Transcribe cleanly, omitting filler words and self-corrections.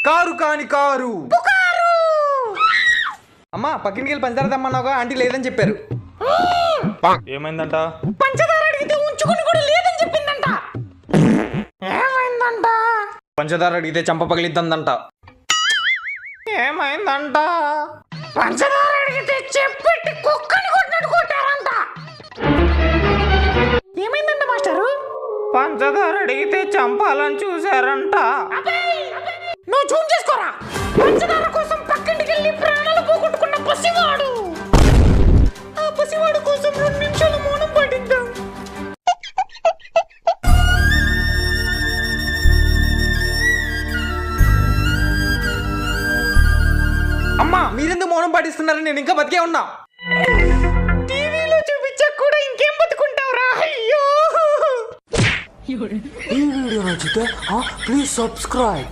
Car కాని car. అమ్మా పక్కింటికి వెళ్ళి పంచదార తెమ్మన్నావుగా, ఆంటీ లేదని చెప్పారు. ఏమైందంట? పంచదార అడిగితే ఉంచుకుని కూడా లేదని చెప్పిందంట. ఏమైందంట? పంచదార అడిగితే చంప పగిలిద్దందంట. ఏమైందంట? పంచదార అడిగితే చెప్పెట్టి కుక్కని కొట్టినట్టు కొట్టారంట. ఏమైందంట మాస్టరు? పంచదార అడిగితే చంపాలని చూసారంట. నువ్వు జూమ్ చేసుకోరా. పంచదార కోసం పక్కింటికి వెళ్ళి ప్రాణాలు పోగొట్టుకున్న పసివాడు. ఆ పసివాడు కోసం 2 నిమిషాలు మౌనం పాటిద్దాం. అమ్మా మీరెందుకు మౌనం పాటిస్తున్నారని నేను ఇంకా బతికే ఉన్నా. టీవీలో చూపించా కూడా ఇంకేం బతుకుంటావురా. అయ్యో. ఈ వీడియో నచ్చితే ప్లీజ్ సబ్స్క్రైబ్.